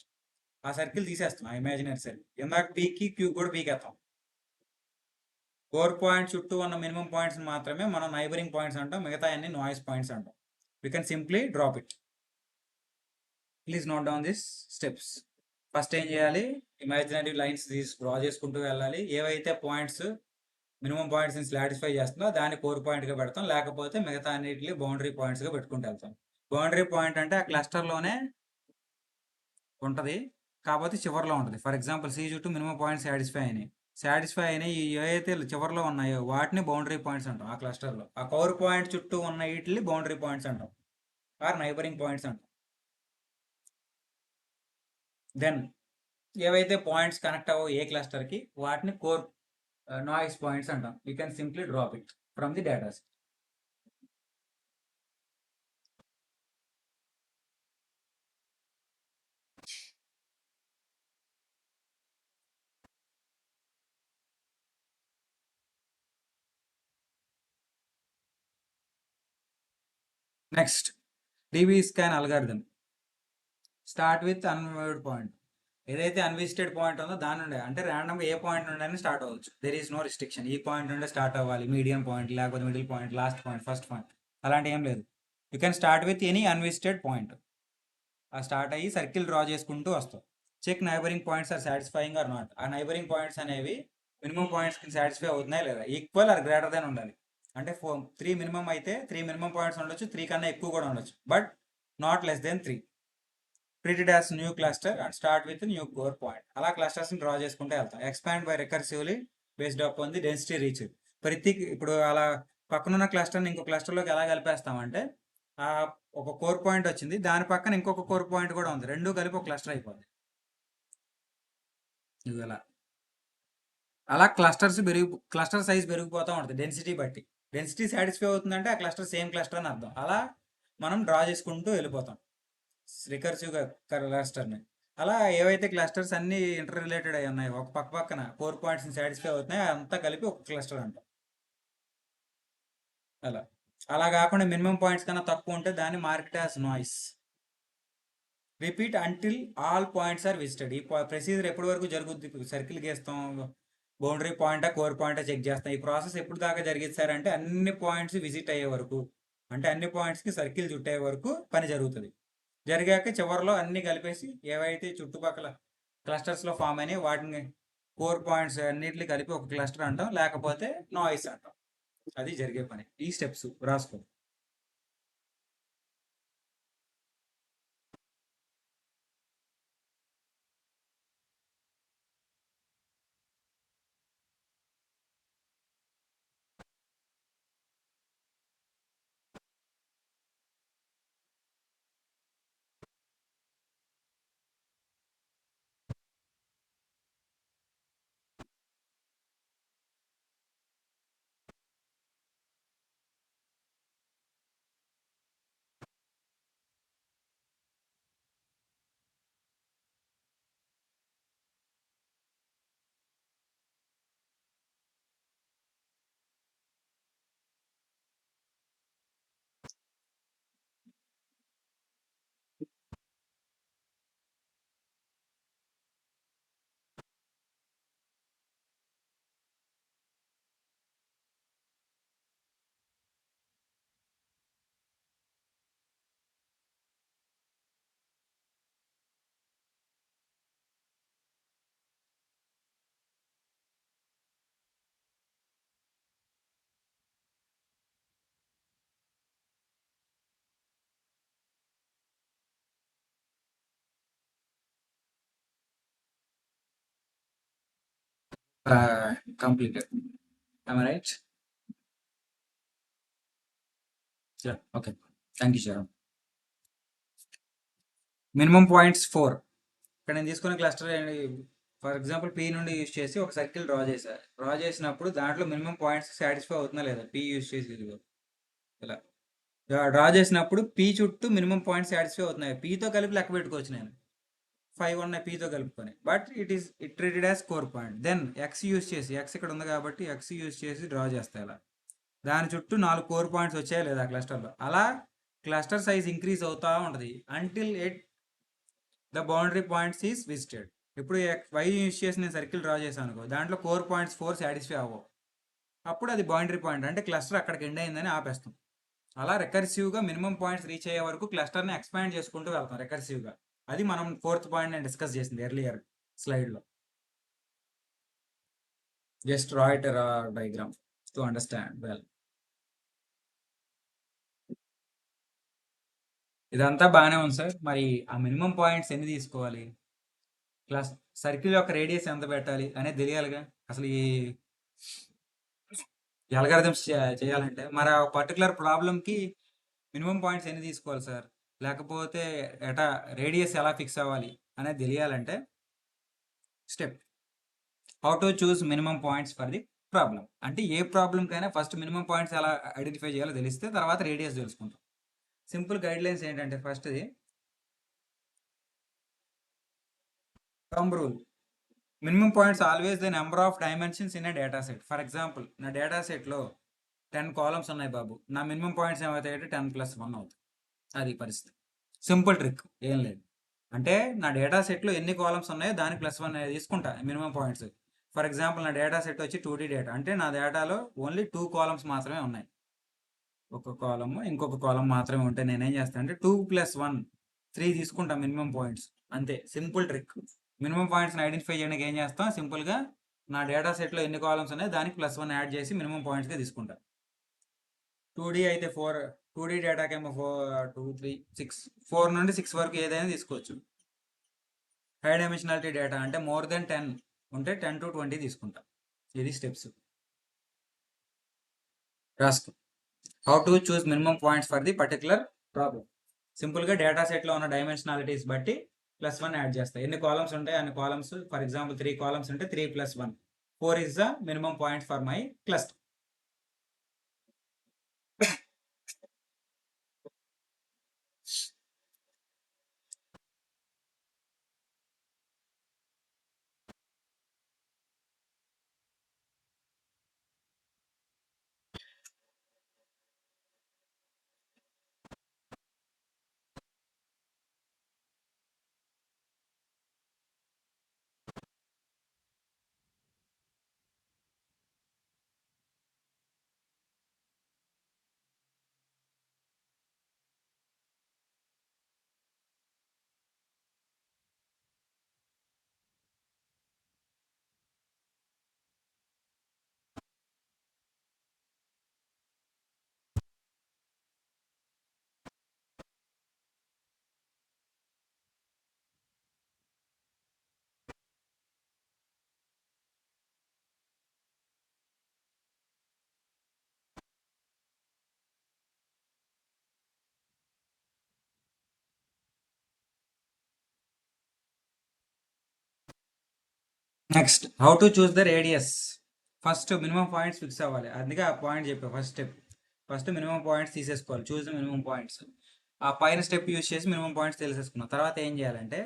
ఆ సర్కిల్ తీసేస్తాం, ఆ ఇమాజినరీ సర్కిల్. ఇందాక పీకి క్యూ కూడా పీకేస్తాం. కోర్ పాయింట్ చుట్టూ ఉన్న మినిమం పాయింట్స్ మాత్రమే మనం నైబరింగ్ పాయింట్స్ అంటాం, మిగతా అన్ని నాయిస్ పాయింట్స్ అంటాం. We can simply drop it. Please note down this steps. First ఏం చేయాలి? ఇమాజినరీ లైన్స్ డ్రా చేసుకుంటూ వెళ్ళాలి. ఏవైతే పాయింట్స్ మినిమం పాయింట్స్ని సాటిస్ఫై చేస్తుందో దాన్ని కోర్ పాయింట్గా పెడతాం, లేకపోతే మిగతా అన్నిటిని బౌండరీ పాయింట్స్గా పెట్టుకుంటూ వెళ్తాం. బౌండరీ పాయింట్ అంటే ఆ క్లస్టర్లోనే ఉంటుంది, కాకపోతే చివరిలో ఉంటుంది. ఫర్ ఎగ్జాంపుల్ సి చుట్టూ మినిమం పాయింట్స్ సాటిస్ఫై అయినాయి ఏవైతే చివరిలో ఉన్నాయో వాటిని బౌండరీ పాయింట్స్ అంటాం. ఆ క్లస్టర్లో ఆ కోర్ పాయింట్ చుట్టూ ఉన్న వీటిని బౌండరీ పాయింట్స్ అంటాం, ఆర్ నైబరింగ్ పాయింట్స్ అంటాం. దెన్ ఏవైతే పాయింట్స్ కనెక్ట్ అవ్వో ఏ క్లస్టర్కి వాటిని కోర్ నాయిస్ పాయింట్స్ అంటాం. You can simply drop it from the data set. Next DB scan algorithm. Start with unvisited point. ఏదైతే అన్విజిటెడ్ పాయింట్ ఉందో దాని నుండే, అంటే ర్యాండమ్గా ఏ పాయింట్ నుండి స్టార్ట్ అవ్వచ్చు. There is no restriction. ఈ పాయింట్ నుండే స్టార్ట్ అవ్వాలి, మీడియం పాయింట్, లేకపోతే middle point, last point, first point, అలాంటి ఏం లేదు. You can start with any unvisited point. ఆ స్టార్ట్ అయ్యి సర్కిల్ డ్రా చేసుకుంటూ వస్తాం. Check neighboring points are satisfying or not. ఆ నైబరింగ్ పాయింట్స్ అనేవి మినిమం పాయింట్స్కి సాటిస్ఫై అవుతున్నాయి లేదా, ఈక్వల్ ఆర్ గ్రేటర్ దాన్ ఉండాలి. అంటే 3 మినిమం అయితే 3 మినిమం పాయింట్స్ ఉండొచ్చు, 3 కన్నా ఎక్కువ కూడా ఉండొచ్చు, but not less than 3. Treat it as new cluster and start with new core point. అలా క్లస్టర్స్ని డ్రా చేసుకుంటే వెళ్తాం. Expand by recursively based upon the density reach. ఇప్పుడు అలా పక్కనున్న క్లస్టర్ని ఇంకో క్లస్టర్లోకి ఎలా కలిపేస్తామంటే ఆ ఒక కోర్ పాయింట్ వచ్చింది, దాని పక్కన ఇంకొక కోర్ పాయింట్ కూడా ఉంది, రెండు కలిపి ఒక క్లస్టర్ అయిపోద్ది. ఇది అలా అలా క్లస్టర్ సైజ్ పెరిగిపోతూ ఉంటుంది డెన్సిటీ బట్టి. డెన్సిటీ సాటిస్ఫై అవుతుందంటే ఆ క్లస్టర్ సేమ్ క్లస్టర్ అని అర్థం. అలా మనం డ్రా చేసుకుంటూ వెళ్ళిపోతాం రికర్సివ్గా క్లస్టర్ని. అలా ఏవైతే క్లస్టర్స్ అన్ని ఇంటర్ రిలేటెడ్ అయి ఉన్నాయి, ఒక పక్క పక్కన కోర్ పాయింట్స్ని సాటిస్ఫై అవుతున్నాయి, అంతా కలిపి ఒక క్లస్టర్ అంటాం. అలా కాకుండా మినిమం పాయింట్స్ కన్నా తక్కువ ఉంటే దాన్ని marked as noise. Repeat until all points are visited. ఈ ప్రొసీజర్ ఎప్పటి వరకు జరుగుద్ది? సర్కిల్ గీస్తాం, బౌండరీ పాయింటా కోర్ పాయింటా చెక్ చేస్తాం. ఈ ప్రాసెస్ ఎప్పుడు దాకా జరిగింది సార్ అంటే అన్ని పాయింట్స్ విజిట్ అయ్యే వరకు, అంటే అన్ని పాయింట్స్కి సర్కిల్ చుట్టే వరకు పని జరుగుతుంది. జరిగాక చివరిలో అన్ని కలిపేసి ఏవైతే చుట్టుపక్కల క్లస్టర్స్లో ఫామ్ అయినాయి వాటిని కోర్ పాయింట్స్ అన్నిటిని కలిపి ఒక క్లస్టర్ అంటాం, లేకపోతే నాయిస్ అంటాం. అది జరిగే పని. ఈ స్టెప్స్ రాసుకో. Completed. Am I right? Yeah. Okay. Thank you, Sharon. Minimum points 4. ఇక్కడ నేను తీసుకున్న క్లస్టర్ ఫర్ ఎగ్జాంపుల్ పీ నుండి యూజ్ చేసి ఒక సర్కిల్ డ్రా చేసినప్పుడు దాంట్లో మినిమం పాయింట్స్ సాటిస్ఫై అవుతుందా లేదా, పీ యూజ్ చేసి ఇలా డ్రా చేసినప్పుడు పీ చుట్టూ మినిమం పాయింట్స్ సాటిస్ఫై అవుతున్నాయి. పీతో కలిపి లెక్క పెట్టుకోవచ్చు నేను, 5 ఉన్నాయి పీతో కలుపుకొని, but it treated as core point. Then X use చేసి, ఎక్స్ ఇక్కడ ఉంది కాబట్టి ఎక్స్ యూజ్ చేసి డ్రా చేస్తాయి. ఇలా దాని చుట్టూ 4 కోర్ పాయింట్స్ వచ్చాయి లేదా క్లస్టర్లో. అలా క్లస్టర్ సైజ్ ఇంక్రీజ్ అవుతూ ఉంటుంది until the boundary points is visited. ఇప్పుడు వై యూజ్ చేసి నేను సర్కిల్ డ్రా చేశాను అనుకో, దాంట్లో కోర్ పాయింట్స్ 4 సాటిస్ఫై అవ్వవు, అప్పుడు అది బౌండరీ పాయింట్, అంటే క్లస్టర్ అక్కడికి ఎండ్ అయిందని ఆపేస్తాం. అలా రికర్సివ్గా మినిమం పాయింట్స్ రీచ్ అయ్యే వరకు క్లస్టర్ని ఎక్స్పాండ్ చేసుకుంటూ వెళ్తాం రికర్సివ్గా. అది మనం 4th పాయింట్ నేను డిస్కస్ చేసింది ఎర్లియర్ స్లైడ్లో. Just draw it diagram to understand well. ఇదంతా బాగానే ఉంది సార్. మరి ఆ మినిమం పాయింట్స్ ఎన్ని తీసుకోవాలి, క్లాస్ సర్కిల్ యొక్క రేడియస్ ఎంత పెట్టాలి అనేది తెలియాలిగా. అసలు ఈ అల్గారిథమ్స్ చేయాలంటే మరి ఆ పర్టికులర్ ప్రాబ్లంకి మినిమం పాయింట్స్ ఎన్ని తీసుకోవాలి సార్, లేకపోతే రేడియస్ ఎలా ఫిక్స్ అవ్వాలి అనేది తెలియాలంటే step how to choose minimum points for the problem. అంటే ఏ ప్రాబ్లంకైనా ఫస్ట్ మినిమం పాయింట్స్ ఎలా ఐడెంటిఫై చేయాలో తెలిస్తే తర్వాత రేడియస్ తెలుసుకుంటాం. సింపుల్ గైడ్ లైన్స్ ఏంటంటే ఫస్ట్ది thumb rule. Minimum points always the number of dimensions in a data set. For example నా data సెట్లో 10 కాలమ్స్ ఉన్నాయి బాబు, నా మినిమం పాయింట్స్ ఏమవుతాయంటే 10+1 అవుతాయి. అది పరిస్థితి. సింపుల్ ట్రిక్, ఏం లేదు. అంటే నా డేటా సెట్లో ఎన్ని కాలమ్స్ ఉన్నాయో దానికి +1 తీసుకుంటా మినిమం పాయింట్స్. ఫర్ ఎగ్జాంపుల్ నా డేటా సెట్ వచ్చి 2D డేటా, అంటే నా డేటాలో ఓన్లీ 2 కాలమ్స్ మాత్రమే ఉన్నాయి, ఒక కాలమ్ ఇంకొక కాలమ్ మాత్రమే ఉంటే నేనేం చేస్తాను అంటే 2+1 3 తీసుకుంటా మినిమం పాయింట్స్. అంతే, సింపుల్ ట్రిక్. మినిమం పాయింట్స్ని ఐడెంటిఫై చేయడానికి ఏం చేస్తాం, సింపుల్గా నా డేటా సెట్లో ఎన్ని కాలమ్స్ ఉన్నాయి దానికి +1 యాడ్ చేసి మినిమం పాయింట్స్గా తీసుకుంటా. 2D అయితే 4, 2D డేటాకేమో 4, 2, 3, 6, 4 నుండి 6 వరకు ఏదైనా తీసుకోవచ్చు. హై డైమెన్షనాలిటీ డేటా అంటే మోర్ దెన్ 10 ఉంటే 10 to 20 తీసుకుంటా. ఇది స్టెప్స్. రాసుకో. How to choose minimum points for the particular problem. సింపుల్గా డేటా సెట్లో ఉన్న డైమెన్షనాలిటీస్ బట్టి +1 యాడ్ చేస్తాయి. ఎన్ని కాలమ్స్ ఉంటాయి అన్ని కాలమ్స్. ఫర్ ఎగ్జాంపుల్ 3 కాలమ్స్ ఉంటే 3 + 1 4 is the minimum point for my cluster. Next how to choose the radius. First minimum points fix అవ్వాలి. అందుకే ఆ పాయింట్ చెప్పా first step. First minimum points తీసేసుకోవాలి. Choose the minimum points. ఆ పైన step use చేసి minimum points తెలిసేసుకున్నాం. తర్వాత ఏం చేయాలంటే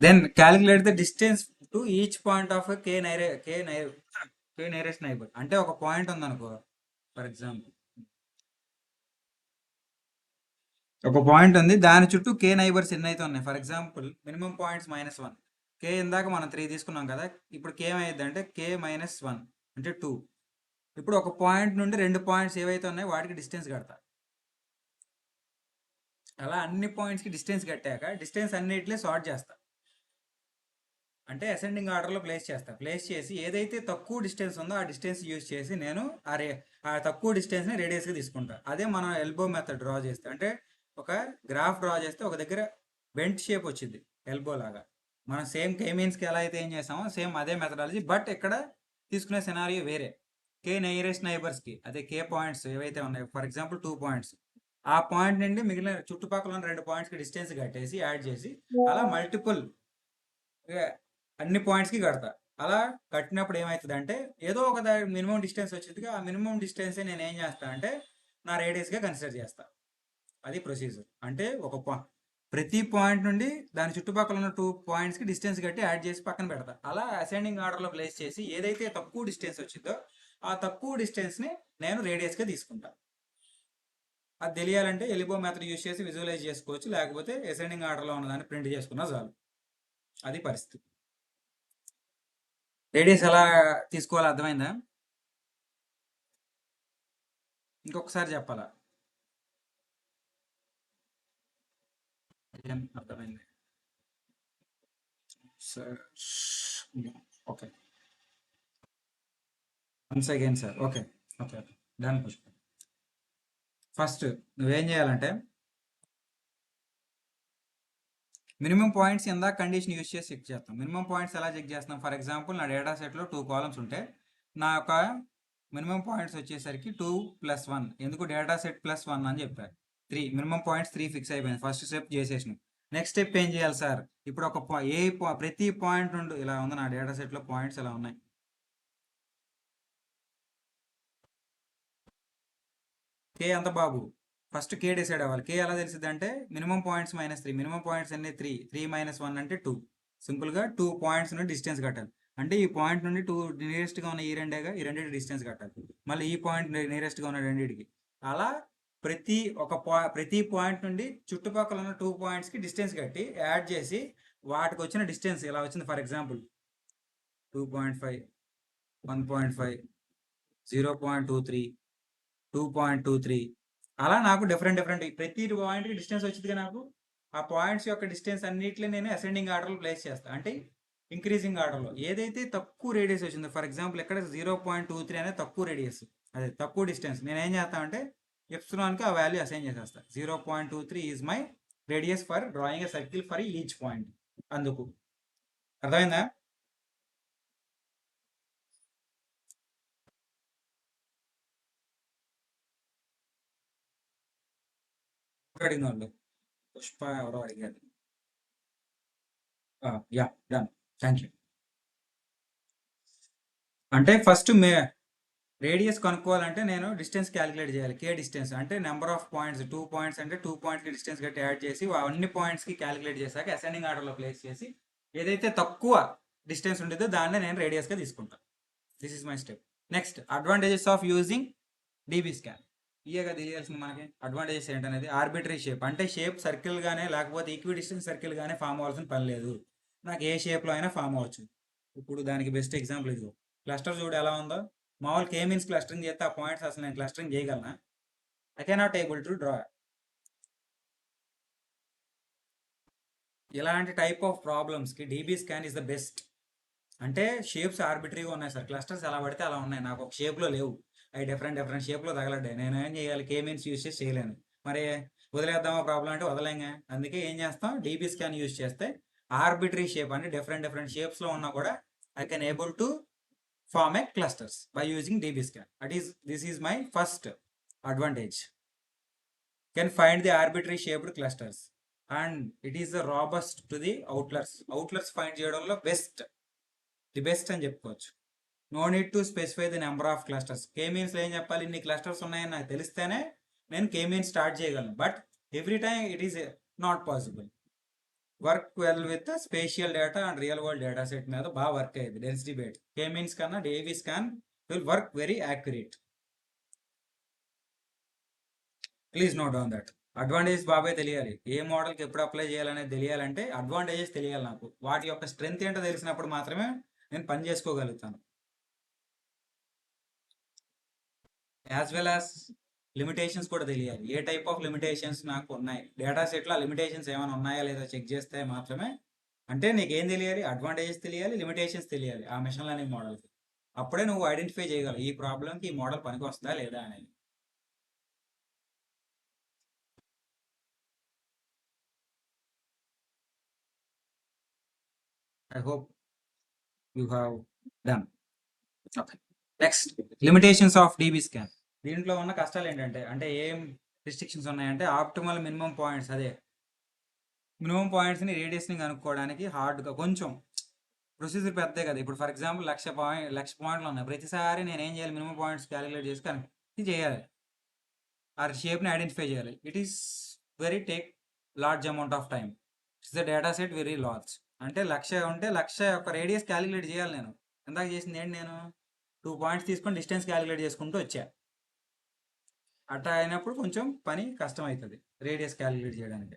then calculate the distance to each point of K nearest neighbor. అంటే ఒక పాయింట్ ఉందనుకో, ఫర్ ఎగ్జాంపుల్ ఒక పాయింట్ ఉంది, దాని చుట్టూ కే నైబర్స్ ఎన్ని అయితే ఉన్నాయి. For example minimum points -1. కే ఇందాక మనం 3 తీసుకున్నాం కదా, ఇప్పుడు కే ఏమైంది అంటే కే -1 అంటే 2. ఇప్పుడు ఒక పాయింట్ నుండి 2 పాయింట్స్ ఏవైతే ఉన్నాయో వాటికి డిస్టెన్స్ కడతా. అలా అన్ని పాయింట్స్కి డిస్టెన్స్ కట్టాక డిస్టెన్స్ అన్నిటిని సార్ట్ చేస్తా. అంటే అసెండింగ్ ఆర్డర్లో ప్లేస్ చేస్తా. ప్లేస్ చేసి ఏదైతే తక్కువ డిస్టెన్స్ ఉందో ఆ డిస్టెన్స్ యూజ్ చేసి నేను ఆ తక్కువ డిస్టెన్స్ని రేడియస్గా తీసుకుంటా. అదే మనం ఎల్బో మెథడ్ డ్రా చేస్తే, అంటే ఒక గ్రాఫ్ డ్రా చేస్తే ఒక దగ్గర బెంట్ షేప్ వచ్చింది ఎల్బో లాగా. మనం సేమ్ కే మీన్స్కి ఎలా అయితే ఏం చేసామో సేమ్ అదే మెథడాలజీ. బట్ ఇక్కడ తీసుకునే సినారియో వేరే. కే నియరెస్ట్ నైబర్స్కి అదే కే పాయింట్స్ ఏవైతే ఉన్నాయో, ఫర్ ఎగ్జాంపుల్ 2 పాయింట్స్, ఆ పాయింట్ నుండి మిగిలిన చుట్టుపక్కల ఉన్న 2 పాయింట్స్కి డిస్టెన్స్ కట్టేసి యాడ్ చేసి అలా మల్టిపుల్ అన్ని పాయింట్స్కి కడతా. అలా కట్టినప్పుడు ఏమవుతుంది అంటే ఏదో ఒక మినిమం డిస్టెన్స్ వచ్చింది. ఆ మినిమం డిస్టెన్స్ నేను ఏం చేస్తా అంటే నా రేడియస్గా కన్సిడర్ చేస్తా. అది ప్రొసీజర్. అంటే ప్రతి పాయింట్ నుండి దాని చుట్టుపక్కల ఉన్న 2 పాయింట్స్కి డిస్టెన్స్ కట్టి యాడ్ చేసి పక్కన పెడతా. అలా అసెండింగ్ ఆర్డర్లో ప్లేస్ చేసి ఏదైతే తక్కువ డిస్టెన్స్ వచ్చిందో ఆ తక్కువ డిస్టెన్స్ని నేను రేడియస్గా తీసుకుంటా. అది తెలియాలంటే ఎలిబో మెథడ్ యూజ్ చేసి విజువలైజ్ చేసుకోవచ్చు, లేకపోతే అసెండింగ్ ఆర్డర్లో ఉన్నదాన్ని ప్రింట్ చేసుకున్నా చాలు. అది పరిస్థితి. రేడియస్ ఎలా తీసుకోవాలో అర్థమైందా? ఇంకొకసారి చెప్పాలా? అర్థమైంది sir. Okay, once again sir. Okay okay okay, done Pushpa. First నువ్వేం చేయాలంటే మినిమం పాయింట్స్ ఇందాక కండిషన్ యూజ్ చేసి చెక్ చేస్తాం. మినిమం పాయింట్స్ ఎలా చెక్ చేస్తాం? ఫర్ ఎగ్జాంపుల్ నా డేటా సెట్లో 2 కాలమ్స్ ఉంటే నా యొక్క మినిమం పాయింట్స్ వచ్చేసరికి 2 + 1. ఎందుకు డేటా సెట్ +1 అని చెప్పారు. 3 మినిమం పాయింట్స్ 3 ఫిక్స్ అయిపోయింది. ఫస్ట్ స్టెప్ చేసేసినాం. నెక్స్ట్ స్టెప్ ఏం చేయాలి సార్? ఇప్పుడు ఒక ప్రతి పాయింట్ నుండి ఇలా ఉంది నా డేటా సెట్లో పాయింట్స్ ఇలా ఉన్నాయి. కే ఎంత బాబు? ఫస్ట్ కే డిసైడ్ అవ్వాలి. కే ఎలా తెలిసింది అంటే మినిమం పాయింట్స్ -3. మినిమం పాయింట్స్ అన్ని 3. 3 - 1 అంటే 2. సింపుల్గా 2 పాయింట్స్ నుండి డిస్టెన్స్ కట్టాలి. అంటే ఈ పాయింట్ నుండి 2 నియరెస్ట్గా ఉన్న ఈ రెండేగా, ఈ రెండింటి డిస్టెన్స్ కట్టాలి. మళ్ళీ ఈ పాయింట్ నియరెస్ట్గా ఉన్న రెండింటికి. అలా ప్రతి పాయింట్ నుండి చుట్టుపక్కల ఉన్న 2 పాయింట్స్కి డిస్టెన్స్ కట్టి యాడ్ చేసి వాటికి వచ్చిన డిస్టెన్స్ ఇలా వచ్చింది. For example 2.5, 1.5, 0.23, 2.23. అలా నాకు డిఫరెంట్ ప్రతి పాయింట్కి డిస్టెన్స్ వచ్చిందిగా నాకు. ఆ పాయింట్స్ యొక్క డిస్టెన్స్ అన్నిటిని నేను అసెండింగ్ ఆర్డర్లో ప్లేస్ చేస్తాను. అంటే ఇంక్రీజింగ్ ఆర్డర్లో ఏదైతే తక్కువ రేడియస్ వచ్చిందో, ఫర్ ఎగ్జాంపుల్ ఇక్కడ 0.23 అనేది తక్కువ రేడియస్, అదే తక్కువ డిస్టెన్స్. నేను ఏం చేస్తానంటే ఎప్సిలాన్కి ఆ వాల్యూ అసైన్ చేసేస్తాను. 0.23 is my radius for drawing a circle for each point. అందుకు అర్థమైందా? అడిగిన వాళ్ళు పుష్ప ఎవరో అడిగారు. Yeah done. Thank you. అంటే ఫస్ట్ రేడియస్ కనుక్కోవాలంటే నేను డిస్టెన్స్ క్యాలిక్యులేట్ చేయాలి. కే డిస్టెన్స్ అంటే నెంబర్ ఆఫ్ పాయింట్స్, 2 పాయింట్స్ అంటే 2 పాయింట్స్కి డిస్టెన్స్ గట్టి యాడ్ చేసి అన్ని పాయింట్స్కి క్యాలిక్యులేట్ చేశాక అసెండింగ్ ఆర్డర్లో ప్లేస్ చేసి ఏదైతే తక్కువ డిస్టెన్స్ ఉండేదో దాన్నే నేను రేడియస్గా తీసుకుంటాను. This is my step. Next advantages of using DB scan. ఇయేగా తెలియాల్సింది మనకి. అడ్వాంటేజెస్ ఏంటనేది ఆర్బిటరీ షేప్ అంటే షేప్ సర్కిల్ గానే లేకపోతే ఈక్వి డిస్టెన్స్ సర్కిల్ గానే ఫామ్ అవ్వాల్సిన పని లేదు. నాకు ఏ షేప్లో అయినా ఫామ్ అవ్వచ్చు. ఇప్పుడు దానికి బెస్ట్ ఎగ్జాంపుల్ ఇదిగో క్లస్టర్ చూడు ఎలా ఉందో. మామూలు కే మీన్స్ క్లస్టరింగ్ చేస్తే ఆ పాయింట్స్ అసలు నేను క్లస్టరింగ్ చేయగలనా? I cannot able to draw. ఇలాంటి టైప్ ఆఫ్ ప్రాబ్లమ్స్కి DB scan is the best. అంటే షేప్స్ ఆర్బిటరీగా ఉన్నాయి సార్, క్లస్టర్స్ ఎలా పడితే అలా ఉన్నాయి, నాకు ఒక షేప్లో లేవు, అవి డిఫరెంట్ షేప్లో తగలడ్డాయి. నేను ఏం చేయాలి? కే మీన్స్ యూజ్ చేసి చేయలేను. మరి వదిలేద్దామా ప్రాబ్లం అంటే వదలేంగా. అందుకే ఏం చేస్తాం? డీబీ స్కాన్ యూజ్ చేస్తే ఆర్బిటరీ షేప్ అంటే డిఫరెంట్ షేప్స్లో ఉన్నా కూడా I can able to form a clusters by using DB scan. This is my first advantage. Can find the arbitrary shaped clusters and it is the robust to the outliers. Outliers find చేయడంలో the best అని చెప్పుకోవచ్చు. No need to specify the number of clusters. K means ఏం చెప్పాలి? ఇన్ని clusters ఉన్నాయని నాకు తెలిస్తేనే నేను కే మీన్స్ స్టార్ట్ చేయగలను. But every time it is not possible. Work well with spatial data and real world data set మీద బాగా వర్క్ అయ్యింది డెన్సిటీ బేట్. కే మీన్స్ కన్నా DB scan will work very accurate. Please note down that. Advantages బాబాయ్ తెలియాలి. ఏ మోడల్కి ఎప్పుడు apply చేయాలనేది తెలియాలంటే advantages తెలియాలి నాకు. వాటి యొక్క స్ట్రెంత్ ఏంటో తెలిసినప్పుడు మాత్రమే నేను పని చేసుకోగలుగుతాను. యాజ్ వెల్ యాజ్ లిమిటేషన్స్ కూడా తెలియాలి. ఏ టైప్ ఆఫ్ లిమిటేషన్స్ నాకు ఉన్నాయి, డేటా సెట్లో ఆ లిమిటేషన్స్ ఏమైనా ఉన్నాయా లేదా చెక్ చేస్తే మాత్రమే. అంటే నీకేం తెలియాలి? అడ్వాంటేజెస్ తెలియాలి, లిమిటేషన్స్ తెలియాలి ఆ మెషిన్ లెర్నింగ్ మోడల్కి. అప్పుడే నువ్వు ఐడెంటిఫై చేయగలవు ఈ ప్రాబ్లంకి ఈ మోడల్ పనికి వస్తుందా లేదా అనేది. I hope you have done. Okay, next limitations of DB scan. దీంట్లో ఉన్న కష్టాలు ఏంటంటే అంటే ఏం రిస్ట్రిక్షన్స్ ఉన్నాయంటే ఆప్టిమల్ మినిమం పాయింట్స్, అదే మినిమం పాయింట్స్ని రేడియస్ని కనుక్కోవడానికి హార్డ్గా కొంచెం ప్రొసీజర్ పెద్దే కదా. ఇప్పుడు ఫర్ ఎగ్జాంపుల్ 1,00,000 పాయింట్లు ఉన్నాయి. ప్రతిసారి నేను ఏం చేయాలి? మినిమం పాయింట్స్ క్యాలిక్యులేట్ చేసి కనుక చేయాలి, ఆ షేప్ని ఐడెంటిఫై చేయాలి. It is very take large amount of time. It's the data set very large. అంటే 1,00,000 ఉంటే 1,00,000 యొక్క రేడియస్ క్యాలిక్యులేట్ చేయాలి. నేను ఇందాక చేసింది ఏంటి? నేను 2 పాయింట్స్ తీసుకొని డిస్టెన్స్ క్యాలిక్యులేట్ చేసుకుంటూ వచ్చా. అట్లా అయినప్పుడు కొంచెం పని కష్టం అవుతుంది రేడియస్ క్యాలిక్యులేట్ చేయడానికి.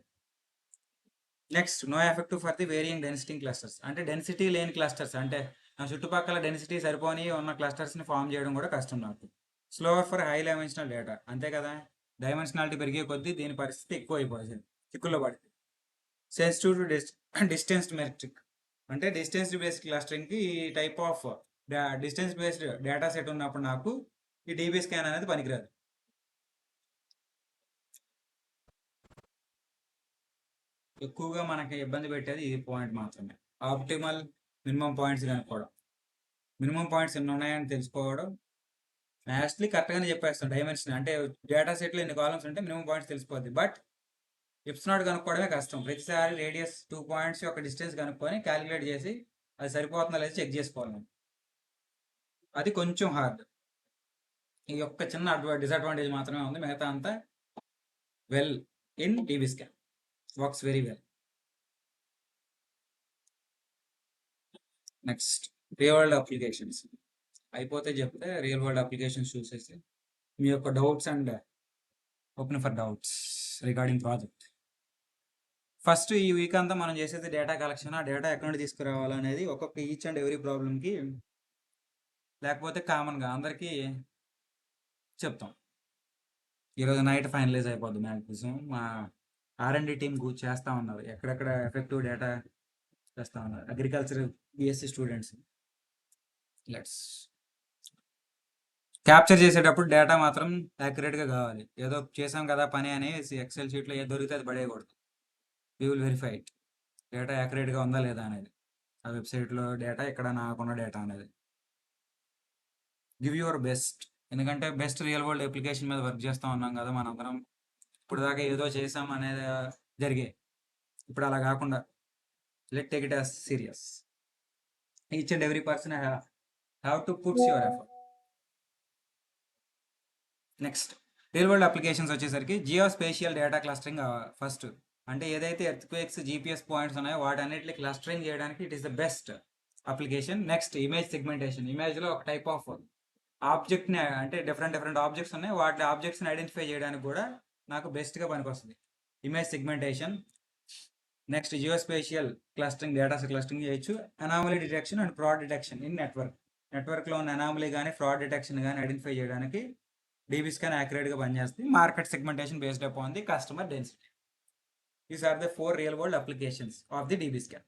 Next no effective for the varying density clusters. అంటే డెన్సిటీ లేని క్లస్టర్స్ అంటే నా చుట్టుపక్కల డెన్సిటీ సరిపోని ఉన్న క్లస్టర్స్ని ఫామ్ చేయడం కూడా కష్టం నాకు. Slower for high dimensional data. అంతే కదా, డైమెన్షనాలిటీ పెరిగే కొద్దీ దీని పరిస్థితి ఎక్కువ అయిపోతుంది, చిక్కుల్లో పడుతుంది. సెన్సిటివ్ టు డిస్టెన్స్ మెట్రిక్ అంటే డిస్టెన్స్ బేస్డ్ క్లస్టరింగ్కి ఈ type of distance based data set ఉన్నప్పుడు నాకు ఈ డీబీ స్కాన్ అనేది పనికిరాదు. ఎక్కువగా మనకి ఇబ్బంది పెట్టేది ఈ పాయింట్ మాత్రమే, ఆప్టిమల్ మినిమం పాయింట్స్ కనుక్కోవడం. మినిమం పాయింట్స్ ఎన్ని ఉన్నాయని తెలుసుకోవడం మ్యాథ్స్లీ కరెక్ట్గానే చెప్పేస్తాం. డైమెన్షన్ అంటే డేటా సెట్లో ఎన్ని కాలమ్స్ ఉంటే మినిమం పాయింట్స్ తెలిసిపోద్ది. బట్ ఎప్సిలాన్ కనుక్కోవడమే కష్టం. ప్రతిసారి రేడియస్ 2 పాయింట్స్ యొక్క డిస్టెన్స్ కనుక్కొని క్యాలిక్యులేట్ చేసి అది సరిపోతుందా లేదా చెక్ చేసుకోవాలి. అది కొంచెం హార్డ్. ఈ యొక్క చిన్న డిసడ్వాంటేజ్ మాత్రమే ఉంది, మిగతా అంతా well in DB scan works very well. Next real world applications అయిపోతే చెప్తే రియల్ వరల్డ్ అప్లికేషన్స్ చూసేసి మీ యొక్క doubts and open for doubts regarding project. First ఈ వీక్ అంతా మనం చేసేది డేటా కలెక్షన్. ఆ డేటా ఎక్కడ నుండి తీసుకురావాలనేది ఒక్కొక్క ఈచ్ అండ్ ఎవ్రీ ప్రాబ్లంకి లేకపోతే కామన్గా అందరికీ చెప్తాం. ఈరోజు నైట్ ఫైనలైజ్ అయిపోద్ది మ్యాక్సిమం. మా R&D టీమ్ చేస్తూ ఉన్నారు, ఎక్కడెక్కడ ఎఫెక్టివ్ డేటా చేస్తూ ఉన్నారు agriculture BSc students. Let's capture చేసేటప్పుడు డేటా మాత్రం యాక్యురేట్గా కావాలి. ఏదో చేసాం కదా పని అనేసి ఎక్సెల్ షీట్లో ఏది దొరికితే అది పడేయకూడదు. We will verify it, data యాక్యురేట్గా ఉందా లేదా అనేది. ఆ వెబ్సైట్లో డేటా, ఇక్కడ నాకున్న డేటా అనేది. Give your best. ఎందుకంటే బెస్ట్ రియల్ వరల్డ్ అప్లికేషన్ మీద వర్క్ చేస్తా ఉన్నాం కదా మనందరం. ఇప్పుడు దాకా ఏదో చేసాం అనేది జరిగే. ఇప్పుడు అలా కాకుండా let take it as serious. Each and every person have to puts your effort. Next real world applications వచ్చేసరికి geospatial data clustering first. అంటే ఏదైతే ఎర్త్క్వేక్స్ జీపీఎస్ పాయింట్స్ ఉన్నాయో వాటన్నిటిని క్లస్టరింగ్ చేయడానికి it is the best application. Next image segmentation. ఇమేజ్లో ఒక type of ఆబ్జెక్ట్ని, అంటే different objects ఉన్నాయి, వాటి ఆబ్జెక్ట్స్ని ఐడెంటిఫై చేయడానికి కూడా నాకు బెస్ట్గా పనికొస్తుంది image segmentation. Next geospatial clustering, data clustering చేయొచ్చు. Anomaly detection and fraud detection in నెట్వర్క్లో ఉన్న అనామలీ కానీ ఫ్రాడ్ డిటెక్షన్ కానీ ఐడెంటిఫై చేయడానికి డీబీస్కాన్ యాక్యురేట్గా పనిచేస్తుంది. Market segmentation based upon the customer density. These are the 4 real world applications of the డీబీస్కాన్.